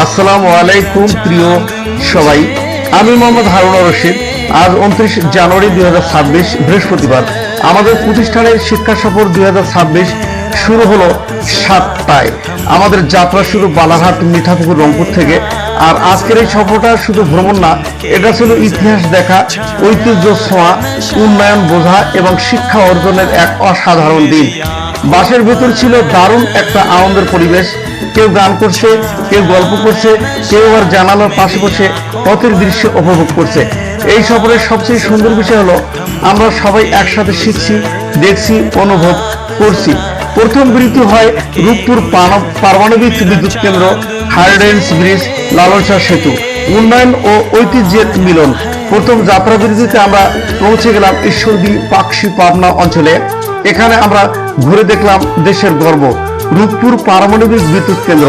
আসসালামু আলাইকুম প্রিয় সবাই, আমি মোহাম্মদ হারুনুর রশিদ। আজ 29 জানুয়ারি 2026 বৃহস্পতিবার। আমাদের প্রতিষ্ঠানের শিক্ষা সফর 2026 শুরু হলো 7টায়। আমাদের যাত্রা শুরু বালাঘাট মিঠাপুকুর রংপুর থেকে। আর আজকের এই সফরটা শুধু ভ্রমণ না, এটা ছিল ইতিহাস দেখা, ঐতিহ্য ছোঁয়া, উন্নয়ন বোঝা এবং শিক্ষা অর্জনের এক অসাধারণ দিন। বাসের ভেতর ছিল দারুণ একটা আনন্দের পরিবেশ। কেউ গান করছে, কেউ গল্প করছে, কেউ আর জানালার পাশে বসে পথের দৃশ্য উপভোগ করছে। এই সফরের সবচেয়ে সুন্দর বিষয় হলো আমরা সবাই একসাথে শিখছি, দেখছি, অনুভব করছি। প্রথম বিরতি হয় রূপপুর পারমাণবিক বিদ্যুৎ কেন্দ্র, হার্ডেন্স ব্রিজ, লালন শাহ সেতু, উন্নয়ন ও ঐতিহ্যের মিলন। প্রথম যাত্রা বিরতিতে আমরা পৌঁছে গেলাম ঈশ্বরদী পাকশি পাবনা অঞ্চলে। এখানে আমরা ঘুরে দেখলাম দেশের গর্ব, রূপপুর পারমাণবিক বিদ্যুৎ কেন্দ্র।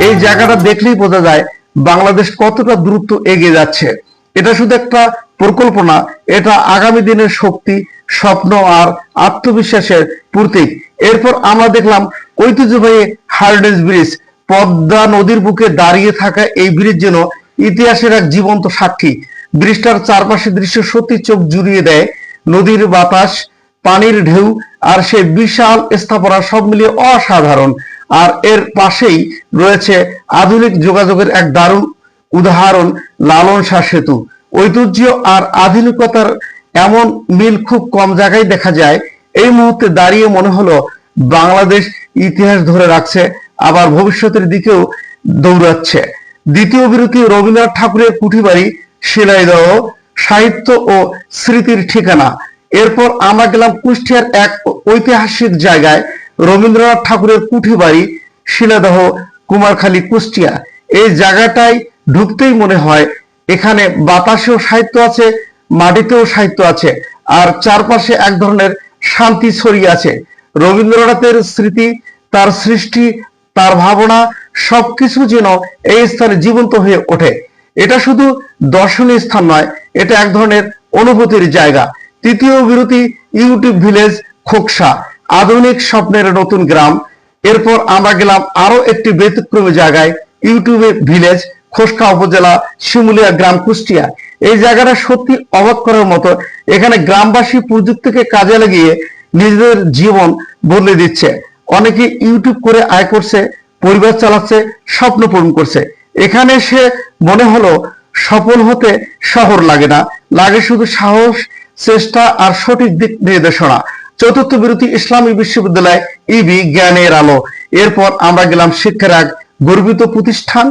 এই জায়গাটা দেখলেই বোঝা যায় বাংলাদেশ কতটা দ্রুত এগিয়ে যাচ্ছে। এটা শুধু একটা প্রকল্প না, এটা আগামী দিনের শক্তি, স্বপ্ন আর আত্মবিশ্বাসের প্রতীক। এরপর আমরা দেখলাম ঐতিহ্যবাহী হার্ডেন্স ব্রিজ। পদ্মা নদীর বুকে দাঁড়িয়ে থাকা এই ব্রিজ যেন ইতিহাসের এক জীবন্ত সাক্ষী। ব্রিজটার চারপাশে দৃশ্য সত্যি চোখ জুড়িয়ে দেয়। নদীর বাতাস, পানির ঢেউ আর সেই বিশাল স্থাপনা সব মিলিয়ে অসাধারণ। আর এর পাশেই রয়েছে আধুনিক যোগাযোগের এক দারুণ উদাহরণ, লালন শাহ সেতু। ঐতিহ্য আর আধুনিকতার এমন মিল খুব কম জায়গায় দেখা যায়। এই মুহূর্তে দাঁড়িয়ে মনে হলো বাংলাদেশ ইতিহাস ধরে রাখছে, আবার ভবিষ্যতের দিকেও দৌড়াচ্ছে। দ্বিতীয় বিরতি রবীন্দ্রনাথ ঠাকুরের কুঠিবাড়ি, শিলাইদহ, সাহিত্য ও স্মৃতির ঠিকানা। এরপর আমরা গেলাম কুষ্টিয়ার এক ঐতিহাসিক জায়গায়, রবীন্দ্রনাথ ঠাকুরের কুঠিবাড়ি, শিলাদহ, কুমারখালী, কুষ্টিয়া। এই জায়গাটায় ঢুকতেই মনে হয় এখানে বাতাসেও সাহিত্য আছে, মাটিতেও সাহিত্য আছে, আর চারপাশে এক ধরনের শান্তি ছড়িয়ে আছে। রবীন্দ্রনাথের স্মৃতি, তার সৃষ্টি, তার ভাবনা সবকিছু যেন এই স্থানে জীবন্ত হয়ে ওঠে। এটা শুধু দর্শনীয় স্থান নয়, এটা এক ধরনের অনুভূতির জায়গা। তৃতীয় বিরতি ইউটিউব ভিলেজ, খোকসা, আধুনিক স্বপ্নের নতুন গ্রাম। এরপর আমরা গেলাম আরো একটি ব্যতিক্রমী জায়গায়, ইউটিউবে ভিলেজ, খোসকা উপজেলা, শিমুলিয়া গ্রাম, কুষ্টিয়া। এই জায়গাটা সত্যি অবাক করার মতো। এখানে গ্রামবাসী প্রযুক্তিকে কাজে লাগিয়ে নিজেদের জীবন বদলে দিচ্ছে। অনেকে ইউটিউব করে আয় করছে, পরিবার চালাচ্ছে, স্বপ্ন পূরণ করছে। এখানে এসে মনে হলো সফল হতে শহর লাগে না, লাগে শুধু সাহস, চেষ্টা আর সঠিক দিক নির্দেশনা। চতুর্থ বিরতি ইসলামী বিশ্ববিদ্যালয়, ইবি, জ্ঞানের আলো। এরপর আমরা গেলাম শিক্ষার এক গর্বিত প্রতিষ্ঠান,